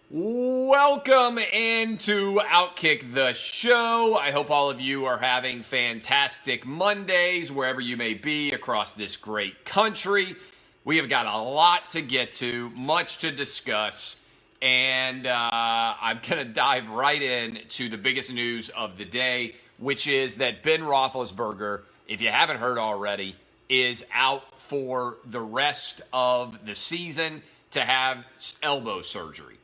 Welcome into Outkick the Show. I hope all of you are having fantastic Mondays wherever you may be across this great country. We have got a lot to get to, much to discuss, and I'm going to dive right in to the biggest news of the day, which is that Ben Roethlisberger, if you haven't heard already, is out for the rest of the season to have elbow surgery.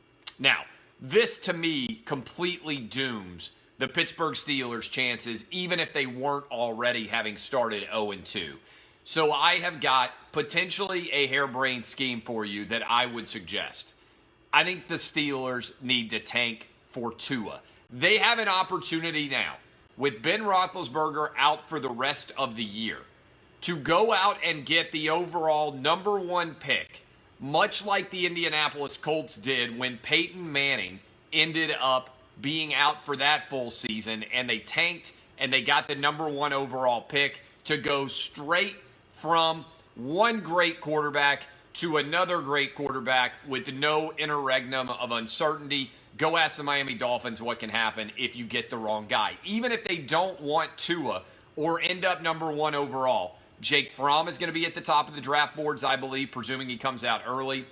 Now, this to me completely dooms the Pittsburgh Steelers' chances, even if they weren't already having started 0-2. So I have got potentially a harebrained scheme for you that I would suggest. I think the Steelers need to tank for Tua. They have an opportunity now, with Ben Roethlisberger out for the rest of the year, to go out and get the overall number one pick, much like the Indianapolis Colts did when Peyton Manning ended up being out for that full season, and they tanked and they got the number one overall pick to go straight from one great quarterback to another great quarterback with no interregnum of uncertainty. Go ask the Miami Dolphins what can happen if you get the wrong guy. Even if they don't want Tua or end up number one overall, Jake Fromm is going to be at the top of the draft boards, I believe, presuming he comes out early.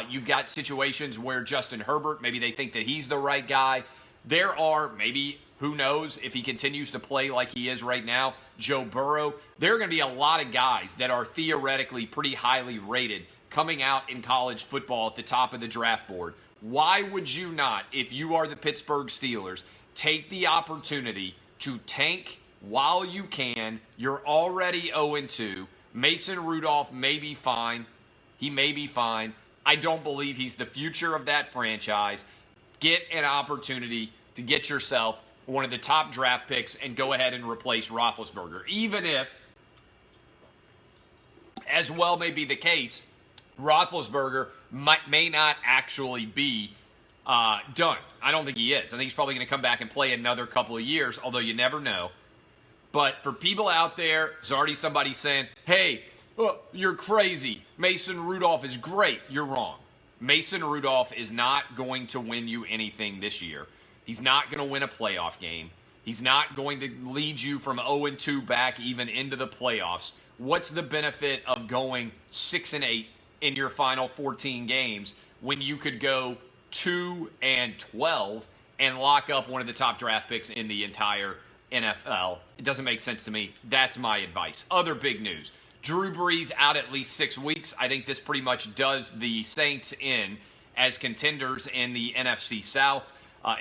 You've got situations where Justin Herbert, maybe they think that he's the right guy. There are, maybe, who knows, if he continues to play like he is right now, Joe Burrow. There are going to be a lot of guys that are theoretically pretty highly rated coming out in college football at the top of the draft board. Why would you not, if you are the Pittsburgh Steelers, take the opportunity to tank while you can? You're already 0-2. Mason Rudolph may be fine. He may be fine. I don't believe he's the future of that franchise. Get an opportunity to get yourself one of the top draft picks and go ahead and replace Roethlisberger. Even if, as well may be the case, Roethlisberger may not actually be done. I don't think he is. I think he's probably going to come back and play another couple of years, although you never know. But for people out there, there's already somebody saying, hey, you're crazy. Mason Rudolph is great. You're wrong. Mason Rudolph is not going to win you anything this year. He's not going to win a playoff game. He's not going to lead you from 0-2 back even into the playoffs. What's the benefit of going 6-8 in your final 14 games when you could go 2-12 and lock up one of the top draft picks in the entire NFL? It doesn't make sense to me. That's my advice. Other big news. Drew Brees out at least 6 weeks. I think this pretty much does the Saints in as contenders in the NFC South.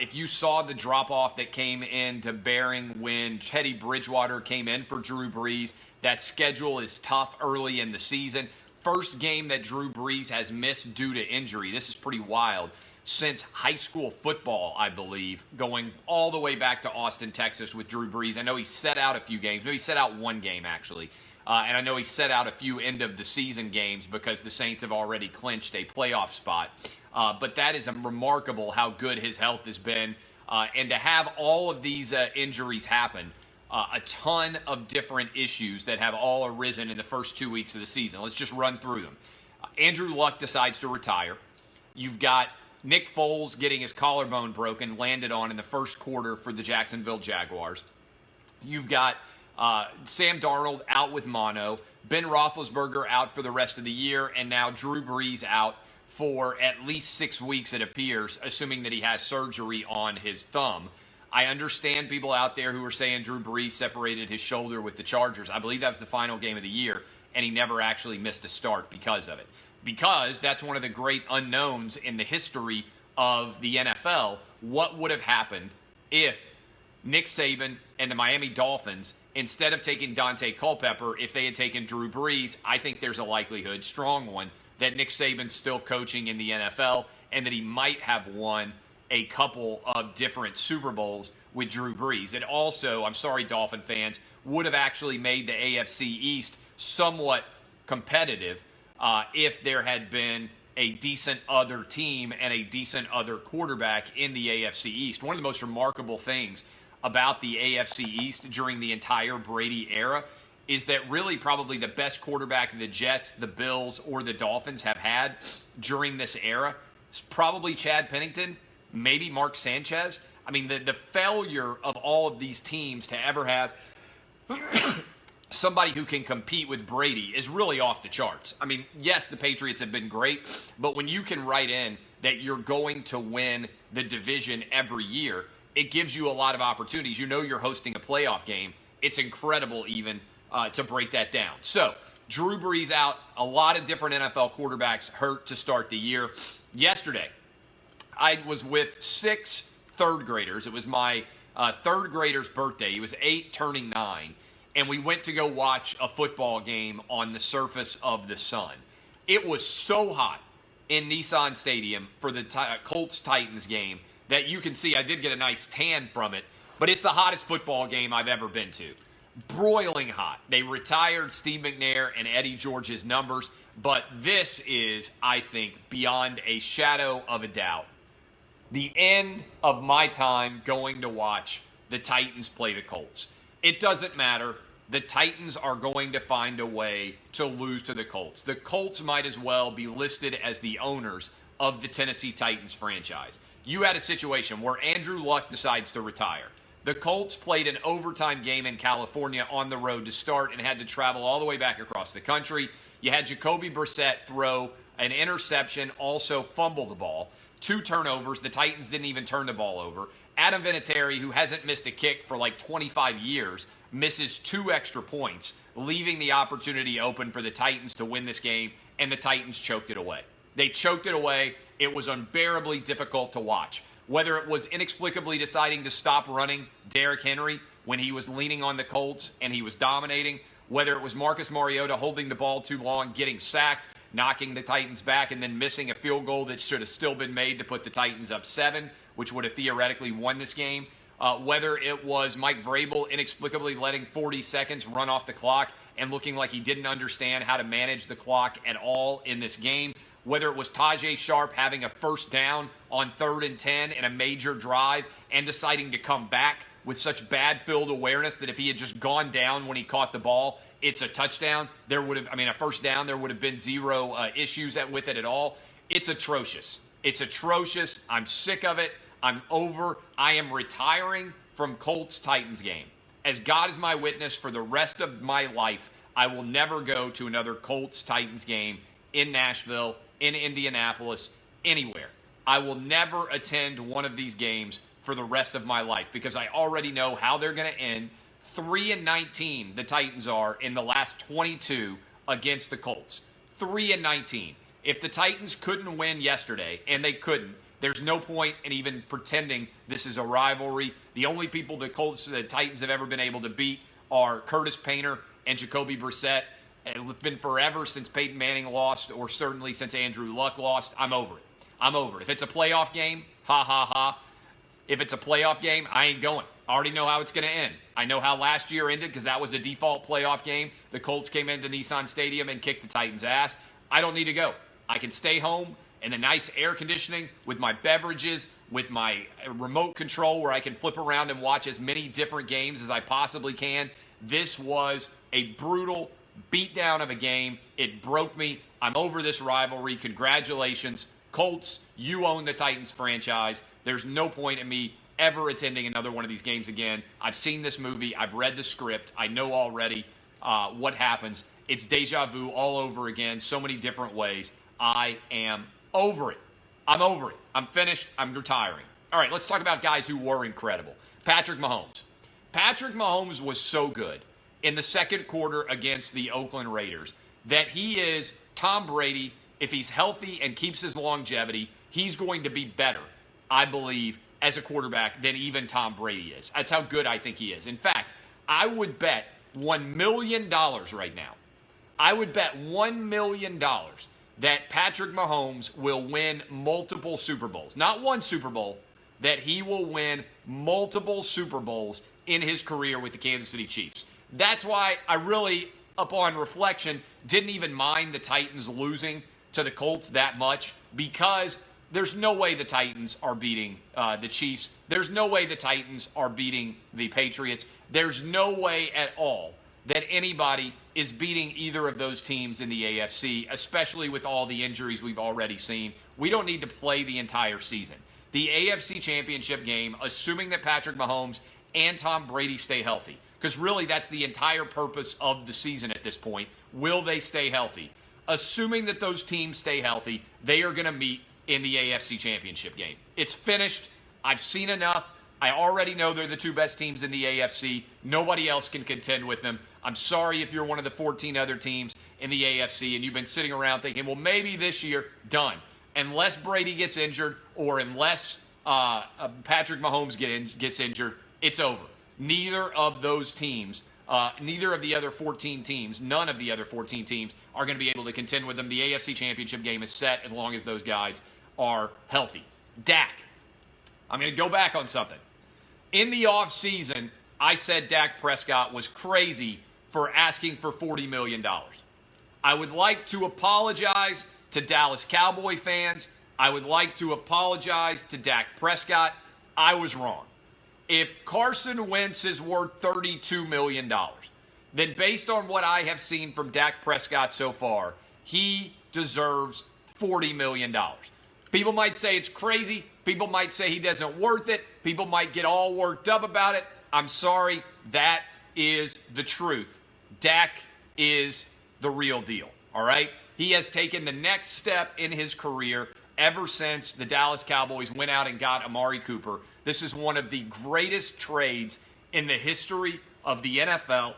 If you saw the drop-off that came into bearing when Teddy Bridgewater came in for Drew Brees, that schedule is tough early in the season. First game that Drew Brees has missed due to injury. This is pretty wild. Since high school football, I believe, going all the way back to Austin, Texas with Drew Brees. I know he set out a few games. Maybe he set out one game, actually. And I know he set out a few end-of-the-season games because the Saints have already clinched a playoff spot. But that is remarkable how good his health has been. And to have all of these injuries happen, a ton of different issues that have all arisen in the first 2 weeks of the season. Let's just run through them. Andrew Luck decides to retire. You've got Nick Foles getting his collarbone broken, landed on in the first quarter for the Jacksonville Jaguars. You've got Sam Darnold out with mono, Ben Roethlisberger out for the rest of the year, and now Drew Brees out for at least 6 weeks, it appears, assuming that he has surgery on his thumb. I understand people out there who are saying Drew Brees separated his shoulder with the Chargers. I believe that was the final game of the year, and he never actually missed a start because of it. Because that's one of the great unknowns in the history of the NFL. What would have happened if Nick Saban and the Miami Dolphins, instead of taking Dante Culpepper, if they had taken Drew Brees? I think there's a likelihood, strong one, that Nick Saban's still coaching in the NFL and that he might have won a couple of different Super Bowls with Drew Brees. It also, I'm sorry, Dolphin fans, would have actually made the AFC East somewhat competitive if there had been a decent other team and a decent other quarterback in the AFC East. One of the most remarkable things about the AFC East during the entire Brady era is that really probably the best quarterback the Jets, the Bills, or the Dolphins have had during this era It's probably Chad Pennington, maybe Mark Sanchez. I mean, the failure of all of these teams to ever have somebody who can compete with Brady is really off the charts. I mean, yes, the Patriots have been great, but when you can write in that you're going to win the division every year, it gives you a lot of opportunities. You know you're hosting a playoff game. It's incredible even to break that down. So, Drew Brees out. A lot of different NFL quarterbacks hurt to start the year. Yesterday, I was with 6 third graders. It was my third grader's birthday. He was 8, turning 9. And we went to go watch a football game on the surface of the sun. It was so hot in Nissan Stadium for the Colts-Titans game that you can see I did get a nice tan from it, but it's the hottest football game I've ever been to. Broiling hot. They retired Steve McNair and Eddie George's numbers, but this is, I think, beyond a shadow of a doubt, the end of my time going to watch the Titans play the Colts. It doesn't matter. The Titans are going to find a way to lose to the Colts. The Colts might as well be listed as the owners of the Tennessee Titans franchise. You had a situation where Andrew Luck decides to retire. The Colts played an overtime game in California on the road to start and had to travel all the way back across the country. You had Jacoby Brissett throw an interception, also fumble the ball. 2 turnovers. The Titans didn't even turn the ball over. Adam Vinatieri, who hasn't missed a kick for like 25 years, misses 2 extra points, leaving the opportunity open for the Titans to win this game, and the Titans choked it away. They choked it away. It was unbearably difficult to watch. Whether it was inexplicably deciding to stop running Derrick Henry when he was leaning on the Colts and he was dominating, whether it was Marcus Mariota holding the ball too long, getting sacked, knocking the Titans back, and then missing a field goal that should have still been made to put the Titans up 7, which would have theoretically won this game. Whether it was Mike Vrabel inexplicably letting 40 seconds run off the clock and looking like he didn't understand how to manage the clock at all in this game. Whether it was Tajay Sharp having a first down on 3rd and 10 in a major drive and deciding to come back with such bad field awareness that if he had just gone down when he caught the ball, it's a touchdown. A first down, there would have been 0 issues with it at all. It's atrocious. It's atrocious. I'm sick of it. I'm over. I am retiring from Colts-Titans game. As God is my witness, for the rest of my life, I will never go to another Colts-Titans game in Nashville, in Indianapolis, anywhere. I will never attend one of these games for the rest of my life because I already know how they're going to end. 3-19 the Titans are in the last 22 against the Colts. 3-19. If the Titans couldn't win yesterday, and they couldn't, there's no point in even pretending this is a rivalry. The only people the Titans have ever been able to beat are Curtis Painter and Jacoby Brissett. It's been forever since Peyton Manning lost, or certainly since Andrew Luck lost. I'm over it. I'm over it. If it's a playoff game, ha, ha, ha. If it's a playoff game, I ain't going. I already know how it's going to end. I know how last year ended because that was a default playoff game. The Colts came into Nissan Stadium and kicked the Titans' ass. I don't need to go. I can stay home in the nice air conditioning with my beverages, with my remote control where I can flip around and watch as many different games as I possibly can. This was a brutal beatdown of a game. It broke me. I'm over this rivalry. Congratulations. Colts, you own the Titans franchise. There's no point in me ever attending another one of these games again. I've seen this movie. I've read the script. I know already what happens. It's deja vu all over again, so many different ways. I am over it. I'm over it. I'm finished. I'm retiring. All right, let's talk about guys who were incredible. Patrick Mahomes. Patrick Mahomes was so good in the second quarter against the Oakland Raiders that he is Tom Brady. If he's healthy and keeps his longevity, he's going to be better, I believe, as a quarterback than even Tom Brady is. That's how good I think he is. In fact, I would bet $1 million right now. I would bet $1 million that Patrick Mahomes will win multiple Super Bowls. Not one Super Bowl, that he will win multiple Super Bowls in his career with the Kansas City Chiefs. That's why I really, upon reflection, didn't even mind the Titans losing to the Colts that much, because there's no way the Titans are beating the Chiefs. There's no way the Titans are beating the Patriots. There's no way at all that anybody is beating either of those teams in the AFC, especially with all the injuries we've already seen. We don't need to play the entire season. The AFC Championship game, assuming that Patrick Mahomes and Tom Brady stay healthy, because really that's the entire purpose of the season at this point. Will they stay healthy? Assuming that those teams stay healthy, they are going to meet in the AFC Championship game. It's finished. I've seen enough. I already know they're the two best teams in the AFC. Nobody else can contend with them. I'm sorry if you're one of the 14 other teams in the AFC and you've been sitting around thinking, well, maybe this year, done. Unless Brady gets injured or unless Patrick Mahomes gets injured, it's over. Neither of those teams, neither of the other 14 teams, none of the other 14 teams are going to be able to contend with them. The AFC Championship game is set as long as those guys are healthy. Dak. I'm going to go back on something. In the offseason, I said Dak Prescott was crazy for asking for $40 million. I would like to apologize to Dallas Cowboy fans. I would like to apologize to Dak Prescott. I was wrong. If Carson Wentz is worth $32 million, then based on what I have seen from Dak Prescott so far, he deserves $40 million. People might say it's crazy. People might say he doesn't worth it. People might get all worked up about it. I'm sorry. That is the truth. Dak is the real deal, all right? He has taken the next step in his career ever since the Dallas Cowboys went out and got Amari Cooper. This is one of the greatest trades in the history of the NFL.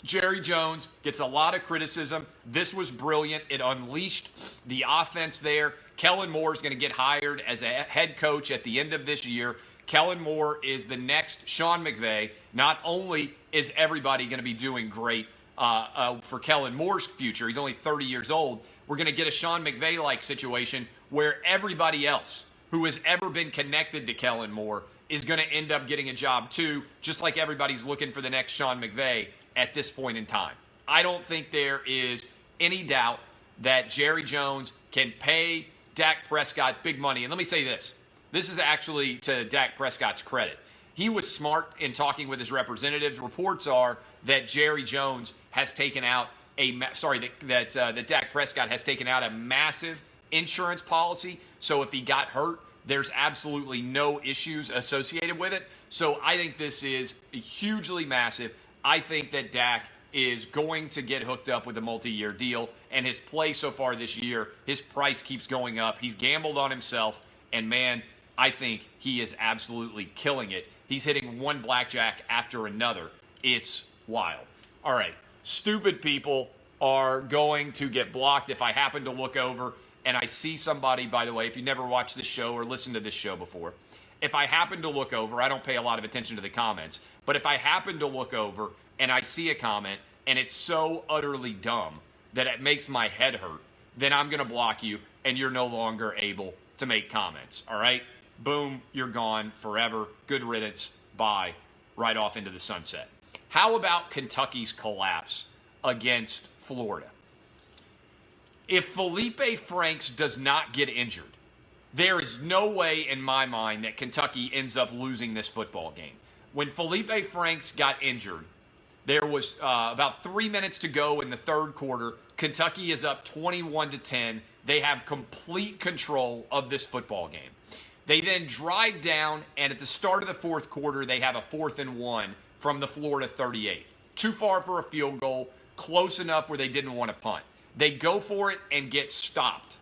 Jerry Jones gets a lot of criticism. This was brilliant. It unleashed the offense there. Kellen Moore is going to get hired as a head coach at the end of this year. Kellen Moore is the next Sean McVay. Not only is everybody going to be doing great for Kellen Moore's future, he's only 30 years old, we're going to get a Sean McVay-like situation where everybody else who has ever been connected to Kellen Moore is going to end up getting a job too, just like everybody's looking for the next Sean McVay at this point in time. I don't think there is any doubt that Jerry Jones can pay Dak Prescott big money. And let me say this. This is actually to Dak Prescott's credit. He was smart in talking with his representatives. Reports are that Jerry Jones has taken out that Dak Prescott has taken out a massive insurance policy. So if he got hurt, there's absolutely no issues associated with it. So I think this is hugely massive. I think that Dak is going to get hooked up with a multi-year deal, and his play so far this year, his price keeps going up. He's gambled on himself, and man, I think he is absolutely killing it. He's hitting one blackjack after another. It's wild. All right, stupid people are going to get blocked. If I happen to look over and I see somebody, by the way, if you never watched this show or listened to this show before, if I happen to look over, I don't pay a lot of attention to the comments, but if I happen to look over and I see a comment and it's so utterly dumb that it makes my head hurt, then I'm going to block you and you're no longer able to make comments, all right? Boom, you're gone forever. Good riddance. Bye. Right off into the sunset. How about Kentucky's collapse against Florida? If Felipe Franks does not get injured, there is no way in my mind that Kentucky ends up losing this football game. When Felipe Franks got injured, there was about 3 minutes to go in the third quarter. Kentucky is up 21-10. They have complete control of this football game. They then drive down, and at the start of the fourth quarter, they have a 4th and 1 from the Florida 38. Too far for a field goal, close enough where they didn't want to punt. They go for it and get stopped.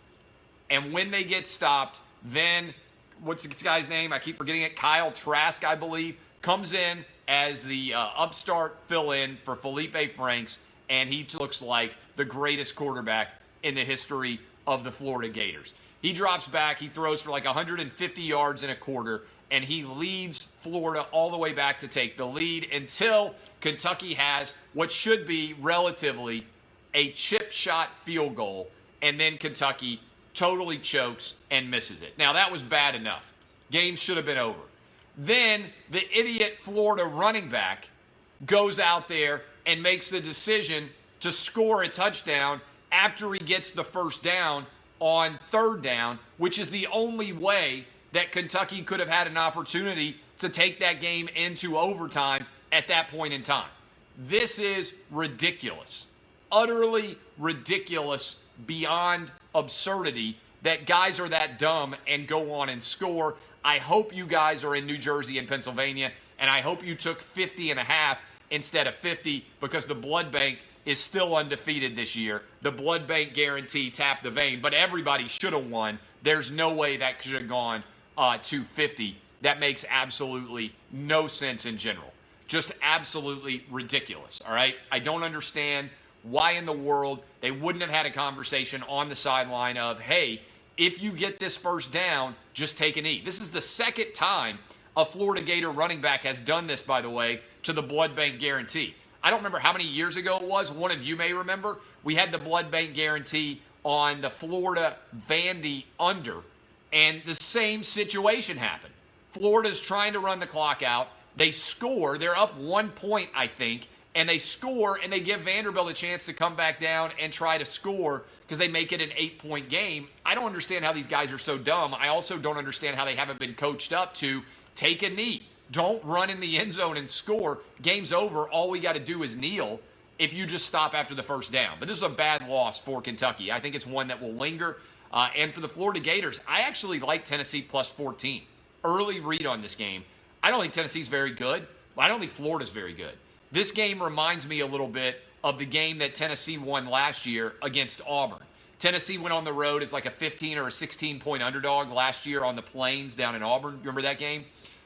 And when they get stopped, then, what's this guy's name? I keep forgetting it. Kyle Trask, I believe, comes in as the upstart fill-in for Felipe Franks, and he looks like the greatest quarterback in the history of the Florida Gators. He drops back, he throws for like 150 yards in a quarter, and he leads Florida all the way back to take the lead until Kentucky has what should be relatively a chip shot field goal, and then Kentucky totally chokes and misses it. Now, that was bad enough. Game should have been over. Then the idiot Florida running back goes out there and makes the decision to score a touchdown after he gets the first down on third down, which is the only way that Kentucky could have had an opportunity to take that game into overtime at that point in time. This is ridiculous. Utterly ridiculous, beyond absurdity, that guys are that dumb and go on and score. I hope you guys are in New Jersey and Pennsylvania, and I hope you took 50.5 instead of 50, because the blood bank is still undefeated this year. The blood bank guarantee tapped the vein, but everybody should have won. There's no way that should have gone to 50. That makes absolutely no sense in general. Just absolutely ridiculous, all right? I don't understand why in the world they wouldn't have had a conversation on the sideline of, hey, if you get this first down, just take a knee. This is the second time a Florida Gator running back has done this, by the way, to the blood bank guarantee. I don't remember how many years ago it was. One of you may remember. We had the blood bank guarantee on the Florida Vandy under, and the same situation happened. Florida's trying to run the clock out. They score. They're up 1 point, I think, and they score, and they give Vanderbilt a chance to come back down and try to score because they make it an 8-point game. I don't understand how these guys are so dumb. I also don't understand how they haven't been coached up to take a knee. Don't run in the end zone and score. Game's over. All we got to do is kneel if you just stop after the first down. But this is a bad loss for Kentucky. I think it's one that will linger. And for the Florida Gators, I actually like Tennessee plus 14. Early read on this game. I don't think Tennessee's very good, but I don't think Florida's very good. This game reminds me a little bit of the game that Tennessee won last year against Auburn. Tennessee went on the road as like a 15 or a 16-point underdog last year on the Plains down in Auburn. Remember that game?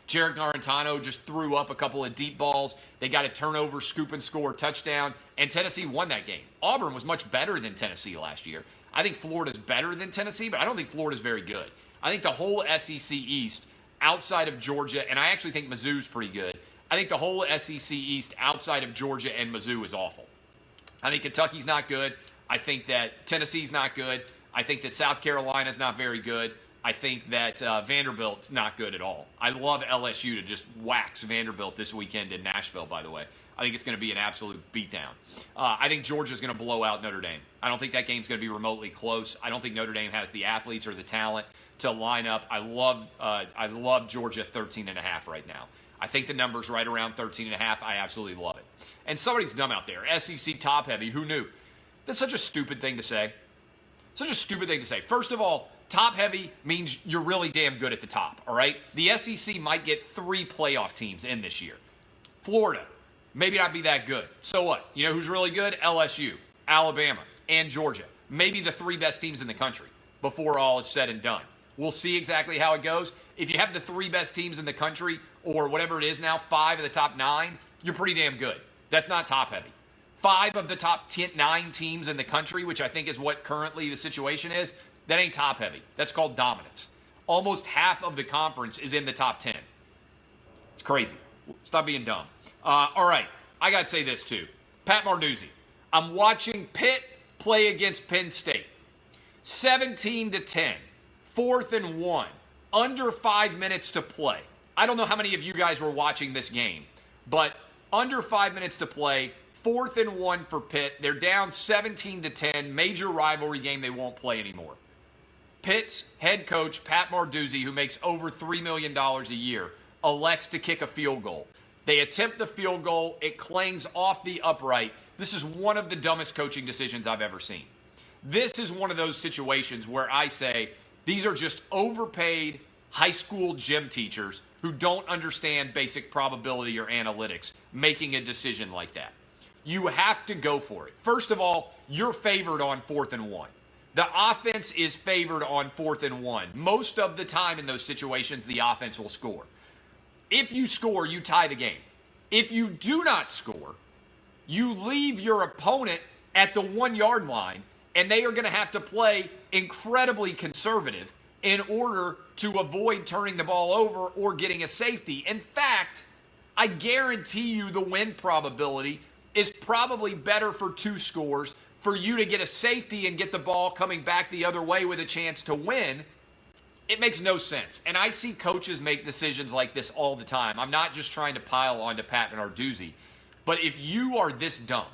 Jarek Garantano just threw up a couple of deep balls. They got a turnover, scoop and score, touchdown, and Tennessee won that game. Auburn was much better than Tennessee last year. I think Florida's better than Tennessee, but I don't think Florida's very good. I think the whole SEC East, outside of Georgia, and I actually think Mizzou's pretty good. I think the whole SEC East outside of Georgia and Mizzou is awful. I think Kentucky's not good. I think that Tennessee's not good. I think that South Carolina's not very good. I think that Vanderbilt's not good at all. I love LSU to just wax Vanderbilt this weekend in Nashville, by the way. I think it's going to be an absolute beatdown. I think Georgia's going to blow out Notre Dame. I don't think that game's going to be remotely close. I don't think Notre Dame has the athletes or the talent to line up. I love Georgia 13.5 right now. I think the number's right around 13.5. I absolutely love it. And somebody's dumb out there. SEC top heavy. Who knew? That's such a stupid thing to say. Such a stupid thing to say. First of all, top heavy means you're really damn good at the top, all right? The SEC might get 3 playoff teams in this year. Florida, maybe not be that good. So what? You know who's really good? LSU, Alabama, and Georgia. Maybe the 3 best teams in the country before all is said and done. We'll see exactly how it goes. If you have the 3 best teams in the country, or whatever it is now, 5 of the top 9, you're pretty damn good. That's not top heavy. 5 of the top 9 teams in the country, which I think is what currently the situation is, that ain't top heavy. That's called dominance. Almost half of the conference is in the top 10. It's crazy. Stop being dumb. All right, I got to say this too. Pat Narduzzi. I'm watching Pitt play against Penn State. 17-10. 4th and 1. Under 5 minutes to play. I don't know how many of you guys were watching this game, but under 5 minutes to play, 4th and 1 for Pitt. They're down 17-10. Major rivalry game they won't play anymore. Pitt's head coach, Pat Narduzzi, who makes over $3 million a year, elects to kick a field goal. They attempt the field goal. It clangs off the upright. This is one of the dumbest coaching decisions I've ever seen. This is one of those situations where I say these are just overpaid high school gym teachers who don't understand basic probability or analytics making a decision like that. You have to go for it. First of all, you're favored on 4th and 1. The offense is favored on 4th and 1. Most of the time in those situations, the offense will score. If you score, you tie the game. If you do not score, you leave your opponent at the 1-yard line, and they are going to have to play incredibly conservative in order to avoid turning the ball over or getting a safety. In fact, I guarantee you the win probability is probably better for 2 scores for you to get a safety and get the ball coming back the other way with a chance to win. It makes no sense. And I see coaches make decisions like this all the time. I'm not just trying to pile on to Pat Narduzzi. But if you are this dumb,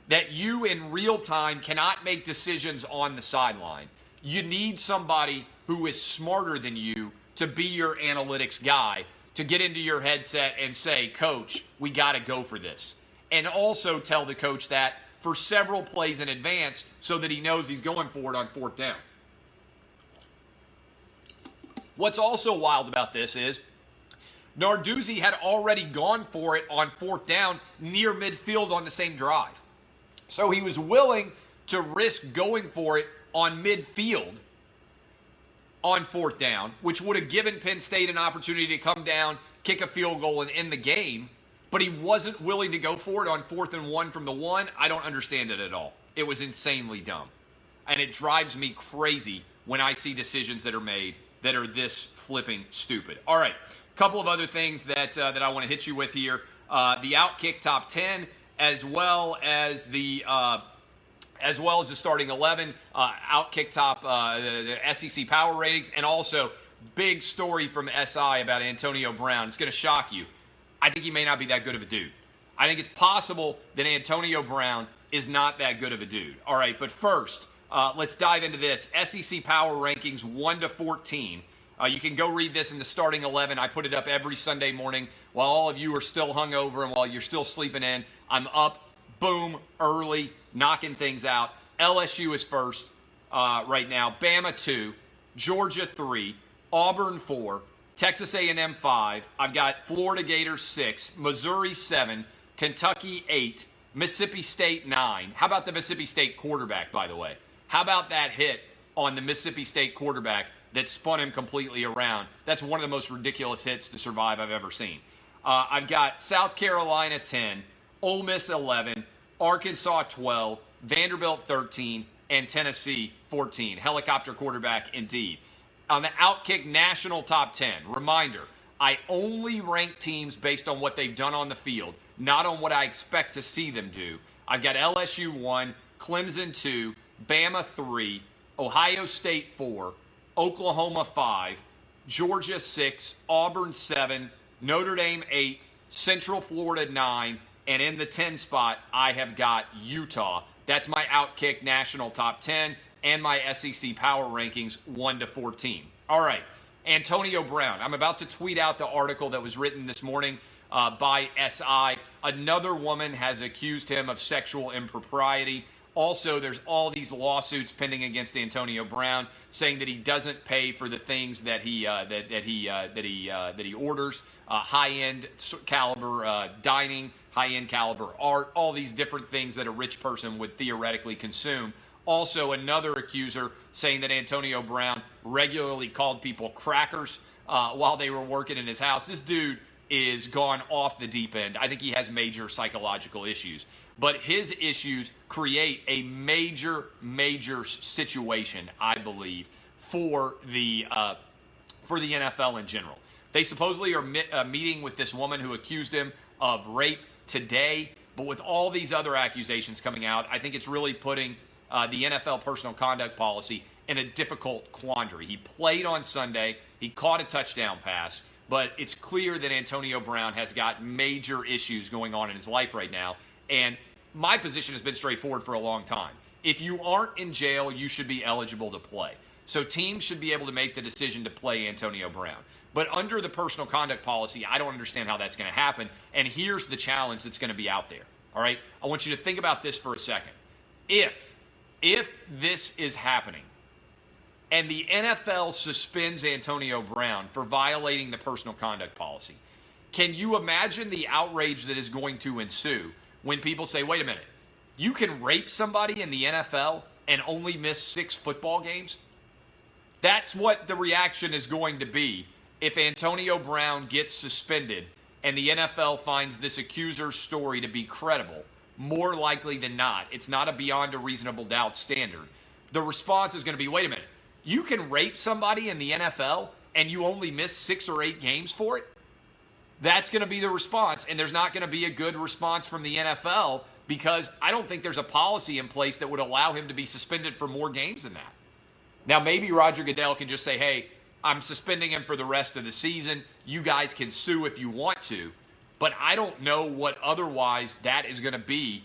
that you in real time cannot make decisions on the sideline, you need somebody who is smarter than you to be your analytics guy, to get into your headset and say, Coach, we got to go for this. and also tell the coach that for several plays in advance so that he knows he's going for it on 4th down. What's also wild about this is Narduzzi had already gone for it on 4th down near midfield on the same drive. So he was willing to risk going for it on midfield on 4th down, which would have given Penn State an opportunity to come down, kick a field goal, and end the game. But he wasn't willing to go for it on 4th and 1 from the 1. I don't understand it at all. It was insanely dumb. And it drives me crazy when I see decisions that are made that are this flipping stupid. All right, a couple of other things that I want to hit you with here. The Outkick Top 10, as well as the starting 11, Outkick Top, the SEC Power Ratings, and also big story from SI about Antonio Brown. It's going to shock you. I think he may not be that good of a dude. I think it's possible that Antonio Brown is not that good of a dude. All right, but first, let's dive into this. SEC Power Rankings 1 to 14. You can go read this in the starting 11. I put it up every Sunday morning while all of you are still hungover and while you're still sleeping in. I'm up, boom, early, knocking things out. LSU is first right now. Bama 2, Georgia 3, Auburn 4, Texas A&M 5. I've got Florida Gators 6, Missouri 7, Kentucky 8, Mississippi State 9. How about the Mississippi State quarterback, by the way? How about that hit on the Mississippi State quarterback that spun him completely around? That's one of the most ridiculous hits to survive I've ever seen. I've got South Carolina 10, Ole Miss 11, Arkansas 12, Vanderbilt 13, and Tennessee 14. Helicopter quarterback indeed. On the Outkick National Top 10, reminder, I only rank teams based on what they've done on the field, not on what I expect to see them do. I've got LSU 1, Clemson 2, Bama 3, Ohio State 4, Oklahoma 5, Georgia 6, Auburn 7, Notre Dame 8, Central Florida 9, and in the 10 spot, I have got Utah. That's my Outkick National Top 10 and my SEC Power Rankings 1 to 14. All right, Antonio Brown. I'm about to tweet out the article that was written this morning by SI. Another woman has accused him of sexual impropriety. Also, there's all these lawsuits pending against Antonio Brown, saying that he doesn't pay for the things that he orders, high-end caliber dining, high-end caliber art, all these different things that a rich person would theoretically consume. Also, another accuser saying that Antonio Brown regularly called people crackers while they were working in his house. This dude is gone off the deep end. I think he has major psychological issues. But his issues create a major situation, I believe, for the NFL in general. They supposedly are meeting with this woman who accused him of rape today. But with all these other accusations coming out, I think it's really putting the NFL personal conduct policy in a difficult quandary. He played on Sunday. He caught a touchdown pass. But it's clear that Antonio Brown has got major issues going on in his life right now. And my position has been straightforward for a long time. If you aren't in jail, you should be eligible to play. So teams should be able to make the decision to play Antonio Brown. But under the personal conduct policy, I don't understand how that's going to happen. And here's the challenge that's going to be out there. All right? I want you to think about this for a second. If this is happening, and the NFL suspends Antonio Brown for violating the personal conduct policy, can you imagine the outrage that is going to ensue when people say, wait a minute, you can rape somebody in the NFL and only miss 6 football games? That's what the reaction is going to be if Antonio Brown gets suspended and the NFL finds this accuser's story to be credible. More likely than not, it's not a beyond a reasonable doubt standard. The response is going to be, wait a minute, you can rape somebody in the NFL and you only miss 6 or 8 games for it? That's going to be the response, and there's not going to be a good response from the NFL because I don't think there's a policy in place that would allow him to be suspended for more games than that. Now, maybe Roger Goodell can just say, hey, I'm suspending him for the rest of the season. You guys can sue if you want to. But I don't know what otherwise that is going to be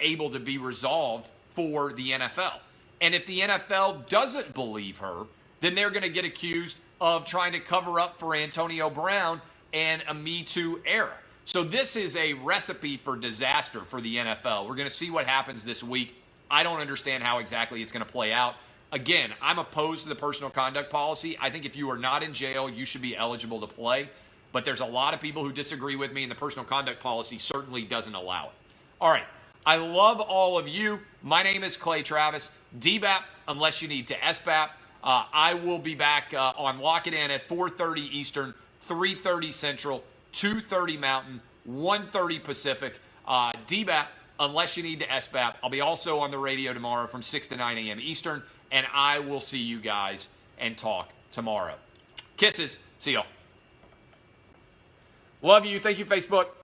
able to be resolved for the NFL. And if the NFL doesn't believe her, then they're going to get accused of trying to cover up for Antonio Brown and a Me Too era. So this is a recipe for disaster for the NFL. We're going to see what happens this week. I don't understand how exactly it's going to play out. Again, I'm opposed to the personal conduct policy. I think if you are not in jail, you should be eligible to play. But there's a lot of people who disagree with me, and the personal conduct policy certainly doesn't allow it. All right. I love all of you. My name is Clay Travis. DBAP, unless you need to SBAP. I will be back on Lock It In at 4:30 Eastern, 3:30 Central, 2:30 Mountain, 1:30 Pacific. DBAP, unless you need to SBAP. I'll be also on the radio tomorrow from 6 to 9 a.m. Eastern, and I will see you guys and talk tomorrow. Kisses. See y'all. Love you. Thank you, Facebook.